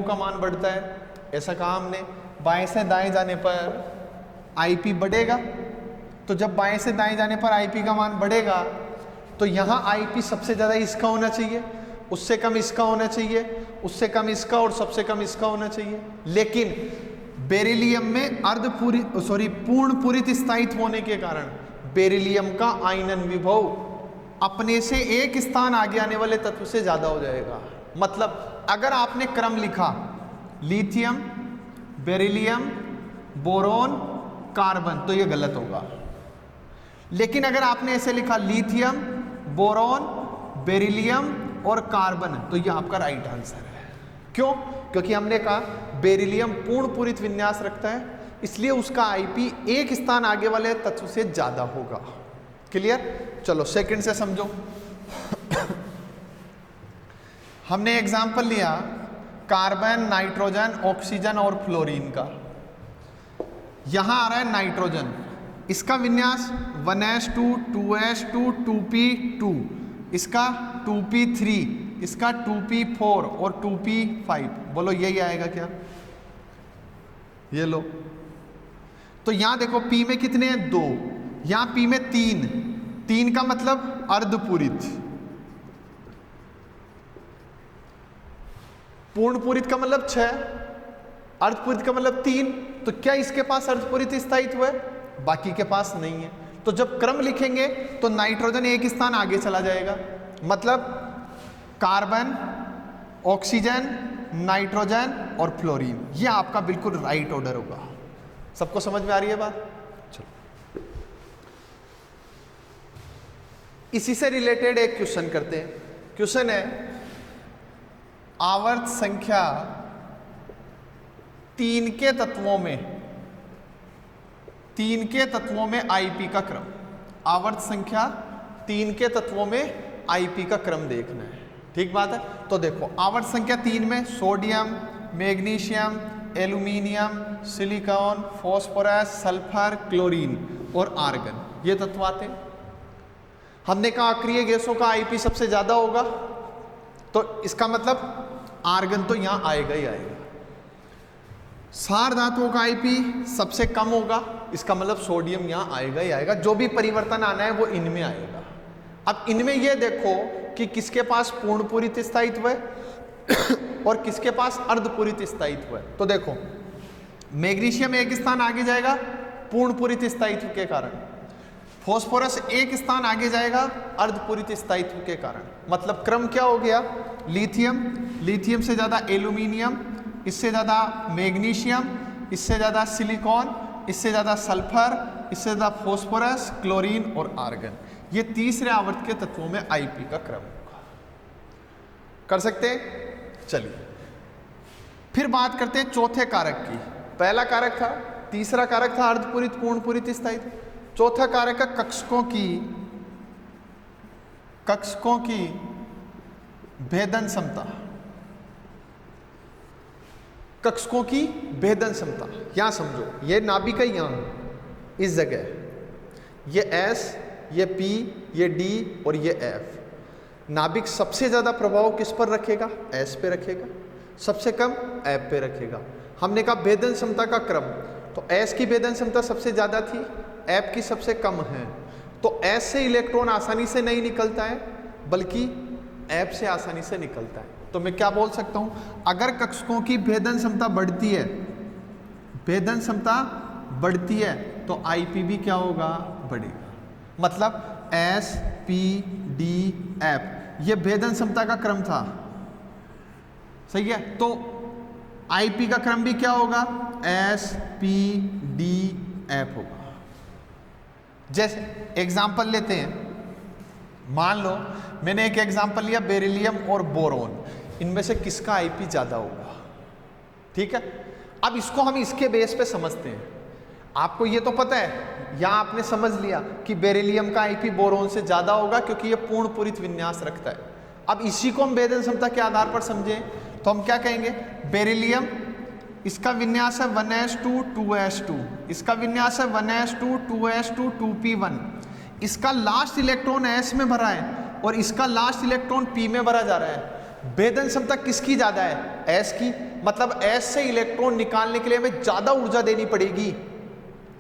का मान बढ़ता है, ऐसा कहा हमने। बाएं से दाएं जाने पर आईपी बढ़ेगा, तो जब बाएं से दाएं जाने पर आईपी का मान बढ़ेगा तो यहाँ आईपी सबसे ज़्यादा इसका होना चाहिए, उससे कम इसका होना चाहिए, उससे कम इसका और सबसे कम इसका होना चाहिए। लेकिन बेरिलियम में पूर्ण पूरित स्थायित्व होने के कारण बेरिलियम का आयनन विभव अपने से एक स्थान आगे आने वाले तत्व से ज़्यादा हो जाएगा। मतलब अगर आपने क्रम लिखा लिथियम, बेरिलियम, बोरोन, कार्बन, तो ये गलत होगा। लेकिन अगर आपने ऐसे लिखा लिथियम, बोरोन, बेरिलियम और कार्बन, तो ये आपका राइट आंसर है। क्यों? क्योंकि हमने कहा बेरिलियम पूर्ण पूरित विन्यास रखता है, इसलिए उसका आईपी एक स्थान आगे वाले तत्व से ज्यादा होगा। क्लियर? चलो सेकंड से समझो। हमने एग्जाम्पल लिया कार्बन, नाइट्रोजन, ऑक्सीजन और फ्लोरीन का। यहां आ रहा है नाइट्रोजन, इसका विन्यास 1s2, 2s2, 2p2, इसका 2p3, इसका 2p4 और 2p5। बोलो यही आएगा क्या? ये लो, तो यहां देखो p में कितने हैं? 2, यहां p में 3, 3 का मतलब अर्धपूरित, पूर्ण पूरित का मतलब 6, अर्धपूरित का मतलब 3। तो क्या इसके पास अर्धपूरित स्थायित्व है? बाकी के पास नहीं है। तो जब क्रम लिखेंगे तो नाइट्रोजन एक स्थान आगे चला जाएगा, मतलब कार्बन, ऑक्सीजन, नाइट्रोजन और फ्लोरीन। ये आपका बिल्कुल राइट ऑर्डर होगा। सबको समझ में आ रही है बात? चलो इसी से रिलेटेड एक क्वेश्चन करते हैं। क्वेश्चन है आवर्त संख्या 3 के तत्वों में आईपी का क्रम। आवर्त संख्या 3 के तत्वों में आईपी का क्रम देखना है। ठीक बात है। तो देखो आवर्त संख्या 3 में sodium, magnesium, aluminium, silicon, phosphorus, sulphur, chlorine और आर्गन, ये तत्व आते हैं। हमने कहा अक्रिय गैसों का आईपी सबसे ज्यादा होगा, तो इसका मतलब आर्गन तो यहां आएगा ही आएगा। सार धातुओं का आईपी सबसे कम होगा, इसका मतलब सोडियम यहां आएगा ही आएगा। जो भी परिवर्तन आना है वो इनमें आएगा। अब इनमें ये देखो कि किसके पास पूर्ण पूरित स्थायित्व है और किसके पास अर्धपूरित स्थायित्व है। तो देखो मैग्नीशियम एक स्थान आगे जाएगा पूर्ण पूरित स्थायित्व के कारण, फास्फोरस एक स्थान आगे जाएगा अर्धपूरित स्थायित्व के कारण। मतलब क्रम क्या हो गया? लिथियम, लिथियम से ज्यादा एल्यूमिनियम, इससे ज़्यादा मैग्नीशियम, इससे ज़्यादा सिलिकॉन, इससे ज़्यादा सल्फर, इससे ज़्यादा फास्फोरस, क्लोरीन और आर्गन। ये तीसरे आवर्त के तत्वों में आईपी का क्रम होगा। कर सकते हैं? चलिए फिर बात करते हैं चौथे कारक की। पहला कारक था, तीसरा कारक था अर्धपूरित पूर्ण पूरित स्थायित्व। चौथा कारक है कक्षकों की भेदन क्षमता। कक्षकों की भेदन क्षमता यहां समझो, ये नाभिक है यहां इस जगह, ये S, ये P, ये D और ये F। नाभिक सबसे ज्यादा प्रभाव किस पर रखेगा? S पे रखेगा, सबसे कम F पे रखेगा। हमने कहा भेदन क्षमता का क्रम, तो S की भेदन क्षमता सबसे ज्यादा थी, F की सबसे कम है। तो S से इलेक्ट्रॉन आसानी से नहीं निकलता है, बल्कि F से आसानी से निकलता है। तो मैं क्या बोल सकता हूं? अगर कक्षकों की भेदन क्षमता बढ़ती है, भेदन क्षमता बढ़ती है, तो आईपी भी क्या होगा? बढ़ेगा। मतलब S, P, D, F, ये भेदन क्षमता का क्रम था, सही है। तो आईपी का क्रम भी क्या होगा? S, P, D, F होगा। जैसे एग्जाम्पल लेते हैं, मान लो मैंने एक एग्जाम्पल लिया बेरिलियम और बोरोन, इनमें से किसका आईपी ज्यादा होगा? ठीक है। अब इसको हम इसके बेस पे समझते हैं। आपको ये तो पता है, यहां आपने समझ लिया कि बेरिलियम का आईपी बोरोन से ज्यादा होगा क्योंकि ये पूर्ण पूरित विन्यास रखता है। अब इसी को हम भेदन क्षमता के आधार पर समझें तो हम क्या कहेंगे? बेरिलियम, इसका विन्यास है 1s2, 2s2, इसका विन्यास है 1s2, 2s2, 2p1। इसका लास्ट इलेक्ट्रॉन S में भरा है और इसका लास्ट इलेक्ट्रॉन P में भरा जा रहा है। भेदन क्षमता किसकी ज्यादा है? S की, मतलब S से इलेक्ट्रॉन निकालने के लिए हमें ज्यादा ऊर्जा देनी पड़ेगी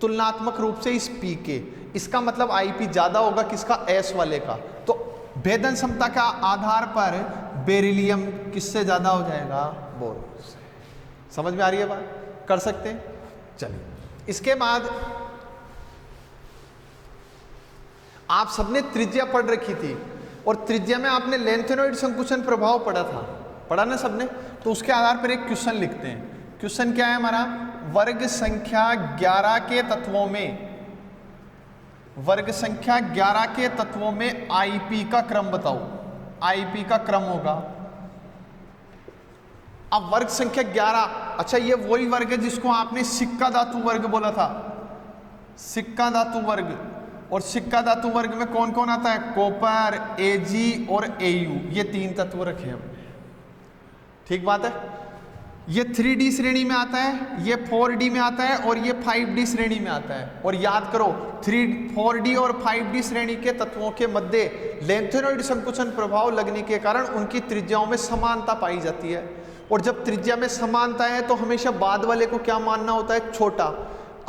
तुलनात्मक रूप से इस P के। इसका मतलब IP ज्यादा होगा किसका, S वाले का। तो भेदन क्षमता के आधार पर बेरिलियम किससे ज्यादा हो जाएगा, बोरोन से। समझ में आ रही है बात, कर सकते हैं। चलिए, इसके बाद आप सबने त्रिज्या पढ़ रखी थी, और त्रिज्या में आपने लेंथेनॉइड संकुचन प्रभाव पढ़ा था, पढ़ा ना सबने। तो उसके आधार पर एक क्वेश्चन लिखते हैं। क्वेश्चन क्या है हमारा, वर्ग संख्या 11 के तत्वों में, वर्ग संख्या 11 के तत्वों में आईपी का क्रम बताओ। आईपी का क्रम होगा, अब वर्ग संख्या 11, अच्छा ये वही वर्ग है जिसको आपने सिक्का धातु वर्ग बोला था, सिक्का धातु वर्ग। और सिक्का धातु वर्ग में कौन कौन आता है, कॉपर, एजी और एयू, ये 3 तत्व रखे हमने। ठीक बात है। ये 3D श्रेणी में आता है, ये 4D में आता है, और ये 5D श्रेणी में आता है। और याद करो 4D और 5D श्रेणी के तत्वों के मध्य लेंथेनॉइड संकुचन प्रभाव लगने के कारण उनकी त्रिज्याओं में समानता पाई जाती है। और जब त्रिज्या में समानता है तो हमेशा बाद वाले को क्या मानना होता है, छोटा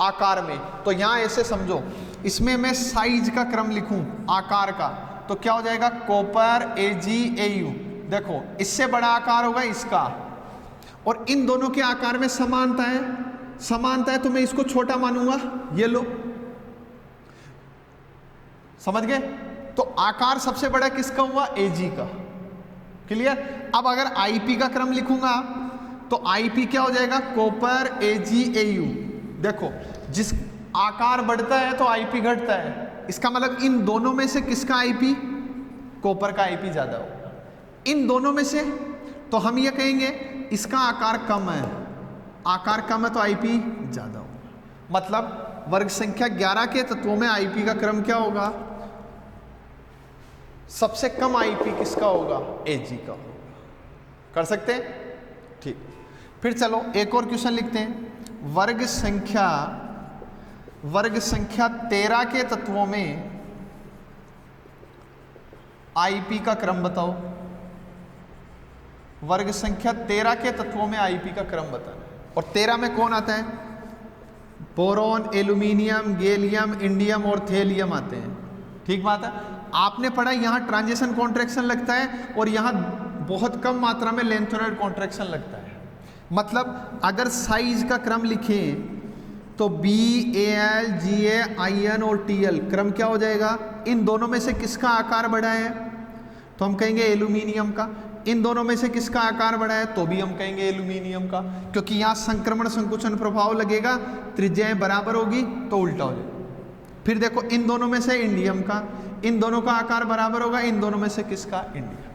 आकार में। तो यहां ऐसे समझो, इसमें मैं साइज का क्रम लिखूं आकार का, तो क्या हो जाएगा, कॉपर, एजी, एयू। देखो इससे बड़ा आकार होगा इसका, और इन दोनों के आकार में समानता है, समानता है तो मैं इसको छोटा मानूंगा, ये लो, समझ गए। तो आकार सबसे बड़ा किसका हुआ, एजी का। क्लियर। अब अगर आईपी का क्रम लिखूंगा तो आईपी क्या हो जाएगा, कॉपर, एजी, एयू। देखो जिस आकार बढ़ता है तो आईपी घटता है, इसका मतलब इन दोनों में से किसका आईपी, कॉपर का आईपी ज्यादा होगा। इन दोनों में से तो हम ये कहेंगे इसका आकार कम है, आकार कम है तो आईपी ज्यादा होगा। मतलब वर्ग संख्या 11 के तत्वों में आईपी का क्रम क्या होगा, सबसे कम आईपी किसका होगा, एजी का होगा। कर सकते हैं, ठीक। फिर चलो एक और क्वेश्चन लिखते हैं। वर्ग संख्या 13 के तत्वों में आईपी का क्रम बताओ। वर्ग संख्या 13 के तत्वों में आईपी का क्रम बताना है। और 13 में कौन आता है, बोरॉन, एल्यूमिनियम, गैलियम, इंडियम और थेलियम आते हैं। ठीक बात है। आपने पढ़ा यहां ट्रांजिशन कॉन्ट्रैक्शन लगता है, और यहां बहुत कम मात्रा में लेंथेनॉइड कॉन्ट्रैक्शन लगता है। मतलब अगर साइज का क्रम लिखें तो B, L, G, I N और टी एल, क्रम क्या हो जाएगा, इन दोनों में से किसका आकार बड़ा है, तो हम कहेंगे एल्यूमिनियम का। इन दोनों में से किसका आकार बड़ा है, तो भी हम कहेंगे एल्यूमिनियम का, क्योंकि यहाँ संक्रमण संकुचन प्रभाव लगेगा, त्रिज्याएं बराबर होगी तो उल्टा हो जाएगा। फिर देखो इन दोनों में से इंडियम का, इन दोनों का आकार बराबर होगा, इन दोनों में से किसका, इंडियम का।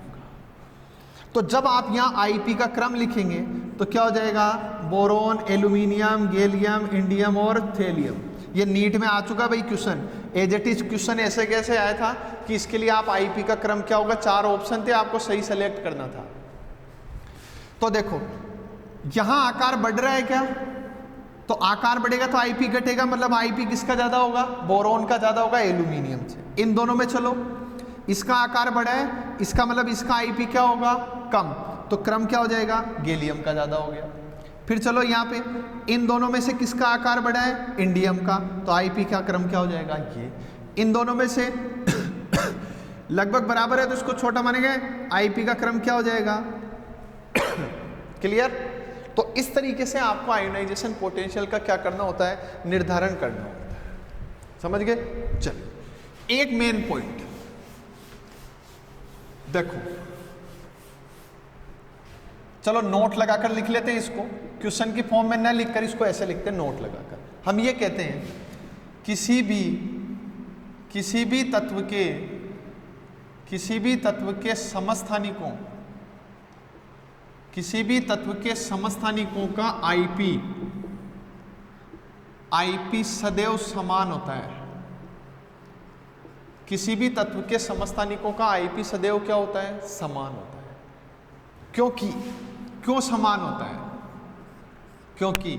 तो जब आप यहाँ आईपी का क्रम लिखेंगे तो क्या हो जाएगा, बोरॉन, एल्यूमिनियम, गैलियम, इंडियम और थेलियम। ये नीट में आ चुका भाई question, as it is question ऐसे कैसे आया था कि इसके लिए आप आईपी का क्रम क्या होगा, 4 ऑप्शन थे, आपको सही सेलेक्ट करना था। तो देखो यहां आकार बढ़ रहा है क्या, तो आकार बढ़ेगा तो आईपी घटेगा, मतलब आईपी किसका ज्यादा होगा, बोरॉन का ज्यादा होगा एल्यूमिनियम से। इन दोनों में चलो, इसका आकार बढ़ा है, इसका मतलब इसका आईपी क्या होगा, कम, तो क्रम क्या हो जाएगा, गैलियम का ज्यादा हो गया। फिर चलो यहाँ पे इन दोनों में से किसका आकार बढ़ा है, इंडियम का, तो आईपी का क्रम क्या हो जाएगा, ये। इन दोनों में से लगभग बराबर है तो इसको छोटा मानेंगे, आईपी का क्रम क्या हो जाएगा, क्लियर। तो इस तरीके से आपको आयोनाइजेशन पोटेंशियल का क्या करना होता है, निर्धारण करना होता है। समझ गए। चलिए एक मेन पॉइंट देखो, चलो नोट लगाकर लिख लेते हैं इसको, क्वेश्चन की फॉर्म में न लिखकर इसको ऐसे लिखते हैं नोट लगाकर। हम ये कहते हैं किसी भी तत्व के समस्थानिकों का आईपी सदैव समान होता है। किसी भी तत्व के समस्थानिकों का आईपी सदैव क्या होता है, समान होता है। क्यों समान होता है, क्योंकि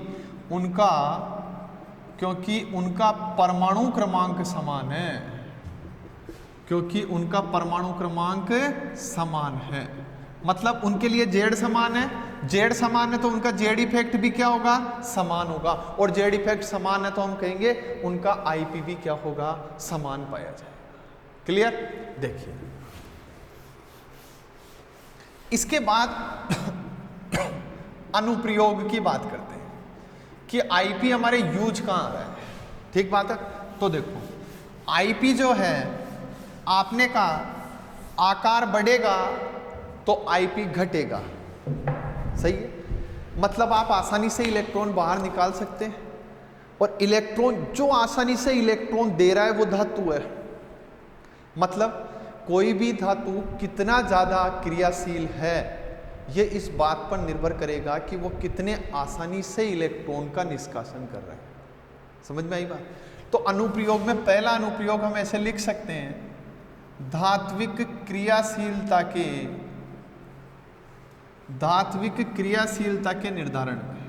उनका परमाणु क्रमांक समान है, मतलब उनके लिए जेड समान है, जेड समान है तो उनका जेड इफेक्ट भी क्या होगा, समान होगा, और जेड इफेक्ट समान है तो हम कहेंगे उनका आईपी भी क्या होगा, समान पाया जाएगा। क्लियर? देखिए इसके बाद अनुप्रयोग की बात करते हैं कि आईपी हमारे यूज कहाँ आ रहा है। ठीक बात है। तो देखो आईपी जो है, आपने कहा आकार बढ़ेगा तो आईपी घटेगा, सही है। मतलब आप आसानी से इलेक्ट्रॉन बाहर निकाल सकते हैं, और इलेक्ट्रॉन जो आसानी से इलेक्ट्रॉन दे रहा है वो धातु है। मतलब कोई भी धातु कितना ज़्यादा क्रियाशील है ये इस बात पर निर्भर करेगा कि वो कितने आसानी से इलेक्ट्रॉन का निष्कासन कर रहा है। समझ में आई बात? तो अनुप्रयोग में पहला अनुप्रयोग हम ऐसे लिख सकते हैं, धात्विक क्रियाशीलता के निर्धारण में।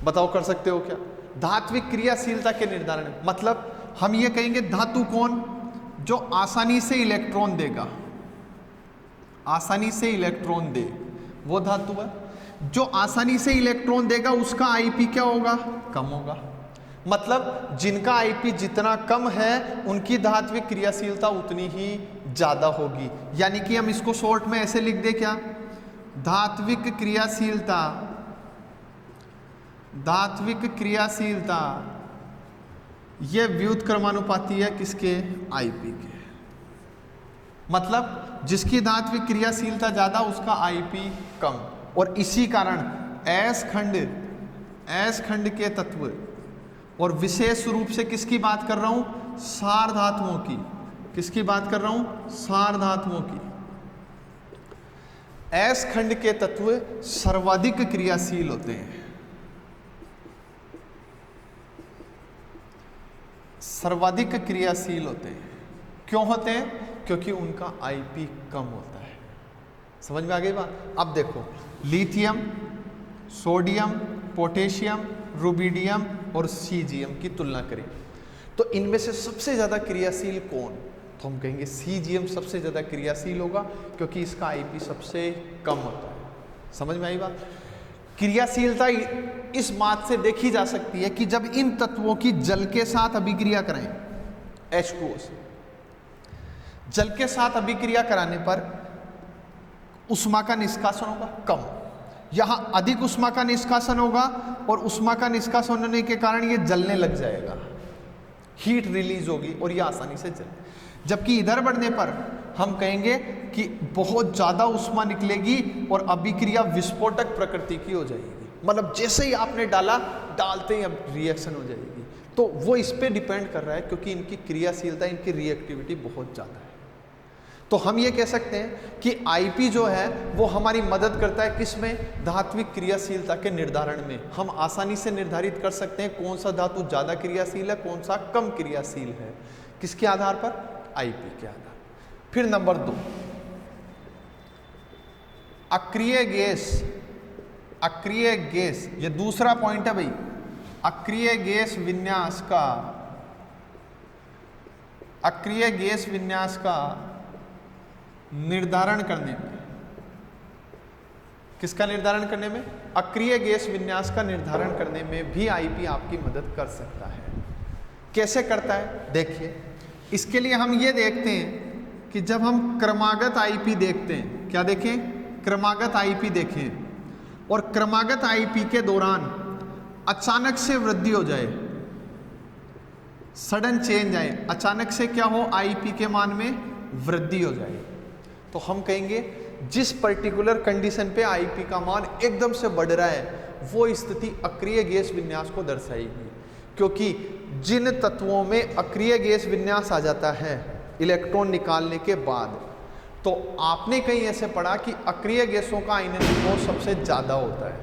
बताओ कर सकते हो क्या? धात्विक क्रियाशीलता के निर्धारण में मतलब हम ये कहेंगे धातु कौन, जो आसानी से इलेक्ट्रॉन देगा, आसानी से इलेक्ट्रॉन दे वो धातु है। जो आसानी से इलेक्ट्रॉन देगा उसका आईपी क्या होगा, कम होगा। मतलब जिनका आईपी जितना कम है उनकी धात्विक क्रियाशीलता उतनी ही ज्यादा होगी। यानी कि हम इसको शॉर्ट में ऐसे लिख दे क्या, धात्विक क्रियाशीलता ये व्युत्क्रमानुपाती है किसके, आईपी के। मतलब जिसकी धात्विक क्रियाशीलता ज्यादा उसका आईपी कम। और इसी कारण एस खंड के तत्व, और विशेष रूप से किसकी बात कर रहा हूं, सारधातुओं की। किसकी बात कर रहा हूं, सारधातुओं की। एस खंड के तत्व सर्वाधिक क्रियाशील होते हैं, सर्वाधिक क्रियाशील होते हैं। क्यों होते हैं? क्योंकि उनका आईपी कम होता है। समझ में आ गई बात? अब देखो लिथियम, सोडियम, पोटेशियम, रुबिडियम और सीजियम की तुलना करें तो इनमें से सबसे ज़्यादा क्रियाशील कौन? तो हम कहेंगे सीजियम सबसे ज़्यादा क्रियाशील होगा क्योंकि इसका आईपी सबसे कम होता है। समझ में आई बात? क्रियाशीलता इस बात से देखी जा सकती है कि जब इन तत्वों की जल के साथ अभिक्रिया करें, H2O से जल के साथ अभिक्रिया कराने पर उष्मा का निष्कासन होगा कम, यहाँ अधिक उष्मा का निष्कासन होगा, और उष्मा का निष्कासन होने के कारण ये जलने लग जाएगा, हीट रिलीज होगी और ये आसानी से जले। जबकि इधर बढ़ने पर हम कहेंगे कि बहुत ज़्यादा उष्मा निकलेगी और अभिक्रिया विस्फोटक प्रकृति की हो जाएगी। मतलब जैसे ही आपने डाला, डालते ही अब रिएक्शन हो जाएगी। तो वो इस पे डिपेंड कर रहा है क्योंकि इनकी क्रियाशीलता, इनकी रिएक्टिविटी बहुत ज़्यादा है। तो हम ये कह सकते हैं कि आईपी जो है वो हमारी मदद करता है किसमें, धात्विक क्रियाशीलता के निर्धारण में। हम आसानी से निर्धारित कर सकते हैं कौन सा धातु ज़्यादा क्रियाशील है, कौन सा कम क्रियाशील है। किसके आधार पर? आईपी के आधार। फिर नंबर 2, अक्रिय गैस, ये दूसरा पॉइंट है भाई। अक्रिय गैस विन्यास का निर्धारण करने में, किसका निर्धारण करने में? अक्रिय गैस विन्यास का निर्धारण करने में भी आईपी आपकी मदद कर सकता है। कैसे करता है देखिए, इसके लिए हम ये देखते हैं कि जब हम क्रमागत आईपी देखते हैं, क्या देखें? क्रमागत आईपी देखें, और क्रमागत आईपी के दौरान अचानक से वृद्धि हो जाए, सडन चेंज आए, अचानक से क्या हो, आईपी के मान में वृद्धि हो जाए, तो हम कहेंगे जिस पर्टिकुलर कंडीशन पे आईपी का मान एकदम से बढ़ रहा है वो स्थिति अक्रिय गैस विन्यास को दर्शाएगी। क्योंकि जिन तत्वों में अक्रिय गैस विन्यास आ जाता है इलेक्ट्रॉन निकालने के बाद, तो आपने कहीं ऐसे पढ़ा कि अक्रिय गैसों का आयनन विभव सबसे ज़्यादा होता है।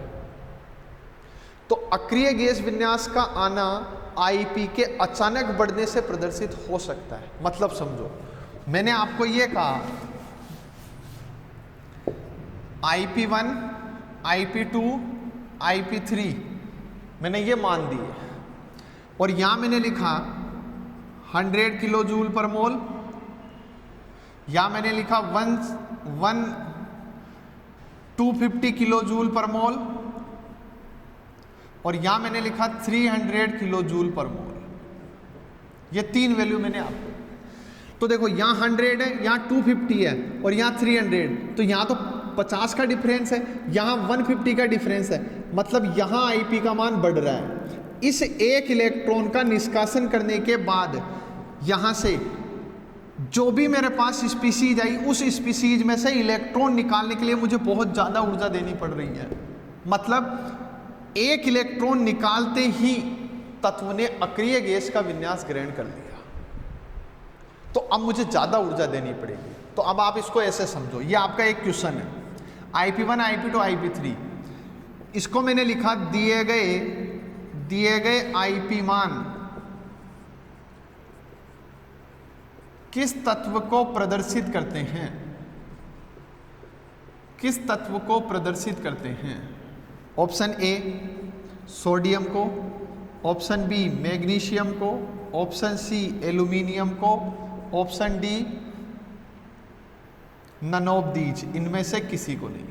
तो अक्रिय गैस विन्यास का आना आईपी के अचानक बढ़ने से प्रदर्शित हो सकता है। मतलब समझो, मैंने आपको ये कहा IP1, IP2, IP3 मैंने ये मान दिए, और यहां मैंने लिखा 100 किलो जूल पर मोल, या मैंने लिखा 250 किलो जूल पर मोल, और यहां मैंने लिखा 300 किलो जूल पर मोल। ये तीन वैल्यू मैंने आपको, तो देखो यहाँ 100 है, यहाँ 250 है और यहाँ 300, तो यहाँ तो 50 का डिफरेंस है, यहाँ 150 का डिफरेंस है, मतलब यहाँ आईपी का मान बढ़ रहा है। इस एक इलेक्ट्रॉन का निष्कासन करने के बाद यहाँ से जो भी मेरे पास स्पीसीज आई, उस स्पीसीज में से इलेक्ट्रॉन निकालने के लिए मुझे बहुत ज़्यादा ऊर्जा देनी पड़ रही है। मतलब एक इलेक्ट्रॉन निकालते ही तत्व ने अक्रिय गैस का विन्यास ग्रहण कर लिया, तो अब मुझे ज़्यादा ऊर्जा देनी पड़ेगी। तो अब आप इसको ऐसे समझो, ये आपका एक क्वेश्चन है, IP1, IP2, IP3। इसको मैंने लिखा दिए गए IP मान किस तत्व को प्रदर्शित करते हैं, किस तत्व को प्रदर्शित करते हैं? ऑप्शन ए सोडियम को, ऑप्शन बी मैग्नीशियम को, ऑप्शन सी एल्यूमिनियम को, option D none of these, इनमें से किसी को नहीं।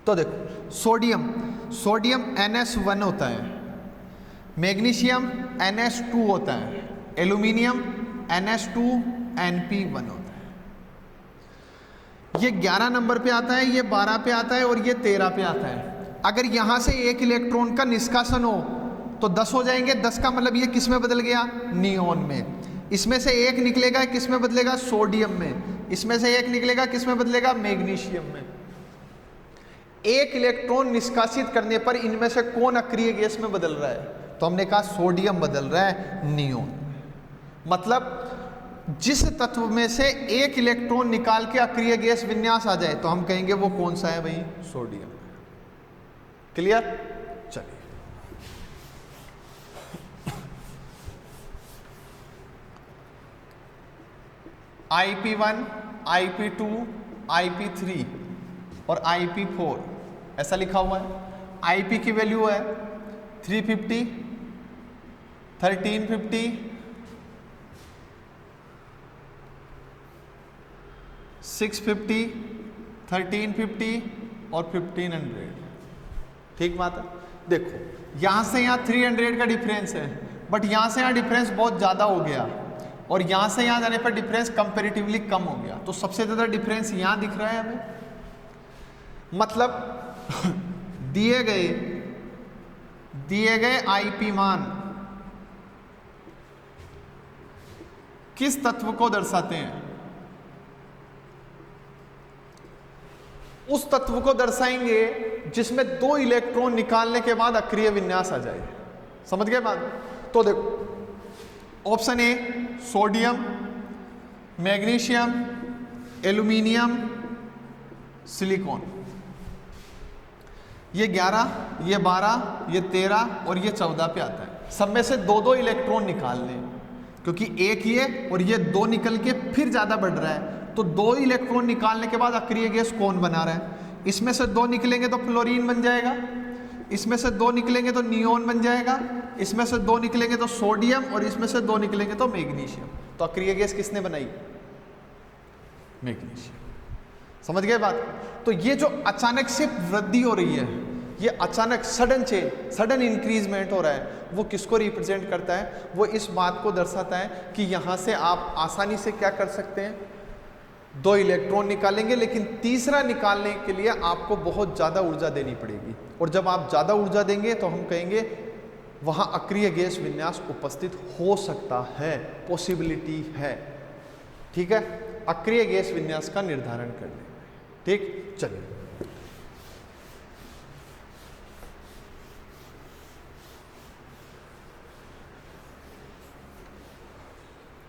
तो देखो सोडियम NS1 होता है, मैग्नीशियम NS2 होता है, एल्यूमिनियम NS2NP1 होता है। ये 11 नंबर पे आता है, ये 12 पे आता है और ये 13 पे आता है। अगर यहां से एक इलेक्ट्रॉन का निष्कासन हो तो 10 हो जाएंगे। 10 का मतलब ये किस में बदल गया? नियोन में। इसमें से एक निकलेगा, किस में बदलेगा? सोडियम में। इसमें से एक निकलेगा, किस में बदलेगा? मैग्नीशियम में। एक इलेक्ट्रॉन निष्कासित करने पर इनमें से कौन अक्रिय गैस में बदल रहा है? तो हमने कहा सोडियम बदल रहा है नियोन। मतलब जिस तत्व में से एक इलेक्ट्रॉन निकाल के अक्रिय गैस विन्यास आ जाए तो हम कहेंगे वो कौन सा है भाई? सोडियम। क्लियर? चलिए IP1, IP2, IP3 और IP4 ऐसा लिखा हुआ है। IP की वैल्यू है 350, 1350, 650, 1350 और 1500। ठीक बात है। देखो यहां से यहां 300 का डिफरेंस है, बट यहां से यहां डिफरेंस बहुत ज्यादा हो गया और यहां से यहां जाने पर डिफरेंस कंपैरेटिवली कम हो गया। तो सबसे ज्यादा डिफरेंस यहां दिख रहा है हमें। मतलब दिए गए IP मान किस तत्व को दर्शाते हैं? उस तत्व को दर्शाएंगे जिसमें 2 इलेक्ट्रॉन निकालने के बाद अक्रिय विन्यास आ जाए। समझ गए बात? तो देखो option A sodium, magnesium, aluminium, silicon. ये 11, ये 12, ये 13 और ये 14 पे आता है। सब में से 2-2 इलेक्ट्रॉन निकाल लें, क्योंकि एक ये और ये 2 निकल के फिर ज़्यादा बढ़ रहा है। तो 2 इलेक्ट्रॉन निकालने के बाद अक्रिय गैस कौन बना रहा है? इसमें से 2 निकलेंगे तो फ्लोरीन बन जाएगा, इसमें से 2 निकलेंगे तो नियोन बन जाएगा, इसमें से 2 निकलेंगे तो सोडियम और इसमें से 2 निकलेंगे तो मैग्नीशियम। तो अक्रिय गैस किसने बनाई? मैग्नीशियम। समझ गए बात? तो ये जो अचानक से वृद्धि हो रही है, ये अचानक सडन इंक्रीजमेंट हो रहा है, वो किसको रिप्रेजेंट करता है? वो इस बात को दर्शाता है कि यहाँ से आप आसानी से क्या कर सकते हैं? 2 इलेक्ट्रॉन निकालेंगे, लेकिन तीसरा निकालने के लिए आपको बहुत ज़्यादा ऊर्जा देनी पड़ेगी। और जब आप ज़्यादा ऊर्जा देंगे तो हम कहेंगे वहाँ अक्रिय गैस विन्यास उपस्थित हो सकता है, पॉसिबिलिटी है। ठीक है? अक्रिय गैस विन्यास का निर्धारण कर लें। ठीक, चलिए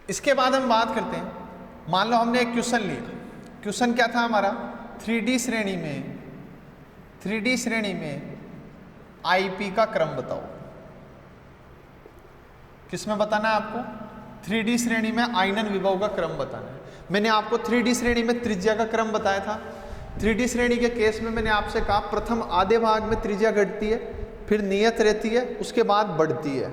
इसके बाद हम बात करते हैं। मान लो हमने एक क्वेश्चन लिया। क्वेश्चन क्या था हमारा? 3D श्रेणी में IP का क्रम बताओ। किसमें बताना है आपको? 3D श्रेणी में आयनन विभव का क्रम बताना है। मैंने आपको 3D श्रेणी में त्रिज्या का क्रम बताया था। 3D श्रेणी के केस में मैंने आपसे कहा प्रथम आधे भाग में त्रिज्या घटती है, फिर नियत रहती है, उसके बाद बढ़ती है।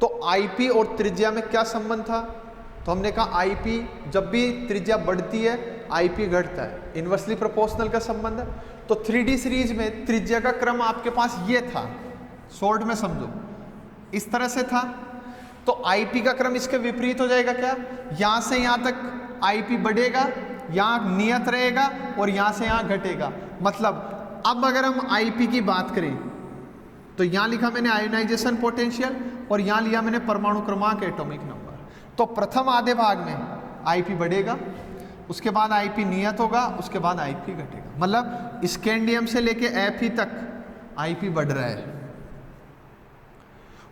तो IP और त्रिज्या में क्या संबंध था? तो हमने कहा आईपी जब भी त्रिज्या बढ़ती है आईपी घटता है, इन्वर्सली प्रोपोर्शनल का संबंध है। तो 3D सीरीज में त्रिज्या का क्रम आपके पास ये था, शॉर्ट में समझो इस तरह से था, तो आईपी का क्रम इसके विपरीत हो जाएगा क्या, यहां से यहां तक आईपी बढ़ेगा, यहां नियत रहेगा और यहां से यहां घटेगा। मतलब अब अगर हम आईपी की बात करें तो यहां लिखा मैंने आयोनाइजेशन पोटेंशियल और यहां लिया मैंने परमाणु क्रमांक एटॉमिक नंबर। तो प्रथम आधे भाग में आईपी बढ़ेगा, उसके बाद आईपी नियत होगा, उसके बाद आईपी घटेगा। मतलब स्कैंडियम से लेके एफई तक आईपी बढ़ रहा है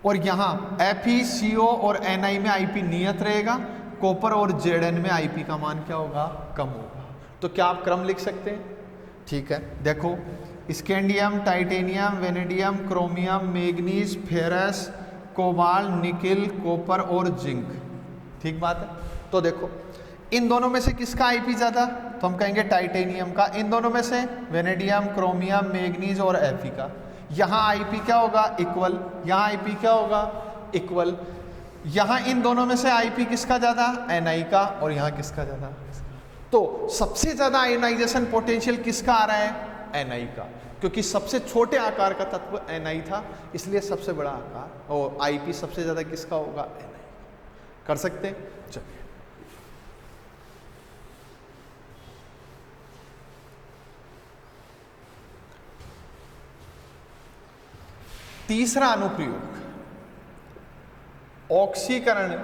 और यहां एफई, सीओ और एनआई में आईपी नियत रहेगा, कॉपर और जेडएन में आईपी का मान क्या होगा, कम होगा। तो क्या आप क्रम लिख सकते हैं? ठीक है, देखो scandium, titanium, vanadium, chromium, manganese, ferrous, cobalt, nickel, copper और जिंक। ठीक बात है। तो देखो इन दोनों में से किसका आईपी ज्यादा, तो हम कहेंगे टाइटेनियम का। इन दोनों में से वेनेडियम, क्रोमियम, मैग्नीज और एफई का। यहां आईपी क्या होगा, इक्वल, यहां आईपी क्या होगा, इक्वल। यहां इन दोनों में से आईपी किसका ज्यादा, एनआई का, और यहां किसका ज्यादा। तो सबसे ज्यादा आयोनाइजेशन पोटेंशियल किसका आ रहा है, एनआई का, क्योंकि सबसे छोटे आकार का तत्व एनआई था, इसलिए सबसे बड़ा आकार और आईपी सबसे ज्यादा किसका होगा, एनआई। कर सकते हैं? चलिए तीसरा अनुप्रयोग, ऑक्सीकरण।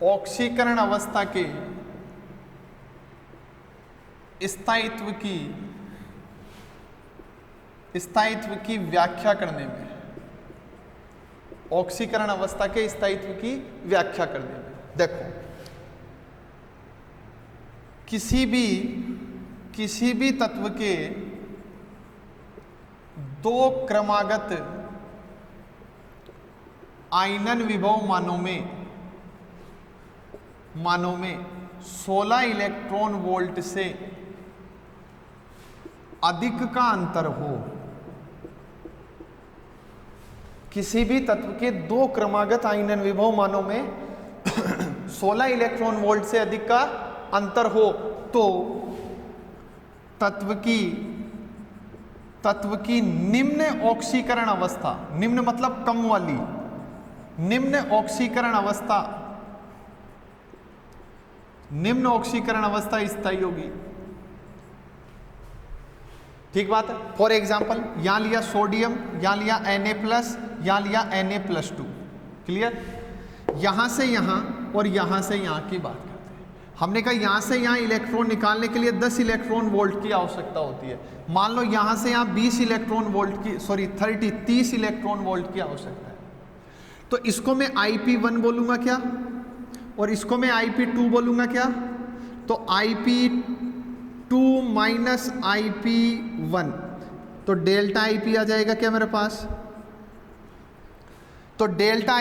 ऑक्सीकरण अवस्था के स्थायित्व की व्याख्या करने में, ऑक्सीकरण अवस्था के स्थायित्व की व्याख्या करने में देखो किसी भी तत्व के दो क्रमागत आयनन विभव मानों में 16 इलेक्ट्रॉन वोल्ट से अधिक का अंतर हो, किसी भी तत्व के दो क्रमागत आयनन विभव मानों में 16 इलेक्ट्रॉन वोल्ट से अधिक का अंतर हो, तो तत्व की निम्न ऑक्सीकरण अवस्था, निम्न मतलब कम वाली, निम्न ऑक्सीकरण अवस्था स्थायी होगी। ठीक बात है। फॉर एग्जाम्पल यहां लिया सोडियम, यहां लिया Na+, यहां लिया Na+2। क्लियर? यहां से यहां और यहां से यहां की बात करते हैं। हमने कहा यहां से यहां इलेक्ट्रॉन निकालने के लिए 10 इलेक्ट्रॉन वोल्ट की आवश्यकता होती है। मान लो यहां से यहां 30 इलेक्ट्रॉन वोल्ट की आवश्यकता है। तो इसको मैं IP1 बोलूंगा क्या, और इसको मैं IP2 बोलूंगा क्या? तो IP2 माइनस IP1, तो डेल्टा IP आ जाएगा क्या मेरे पास? तो डेल्टा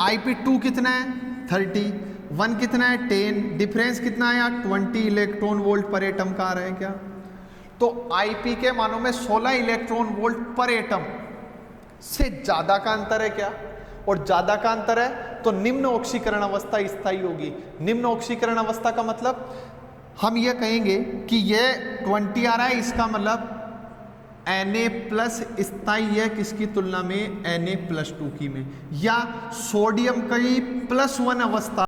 IP2 कितना है, 30, 1 कितना है, 10, डिफरेंस कितना है, 20 इलेक्ट्रॉन वोल्ट पर एटम का आ रहा है क्या? तो IP के मानों में 16 इलेक्ट्रॉन वोल्ट पर एटम से ज्यादा का अंतर है क्या? और ज्यादा का अंतर है तो निम्न ऑक्सीकरण अवस्था स्थायी होगी। निम्न ऑक्सीकरण अवस्था का मतलब हम ये कहेंगे कि ये 20 आ रहा है, इसका मतलब Na+ स्थायी है किसकी तुलना में, Na+2 की में, या सोडियम की +1 अवस्था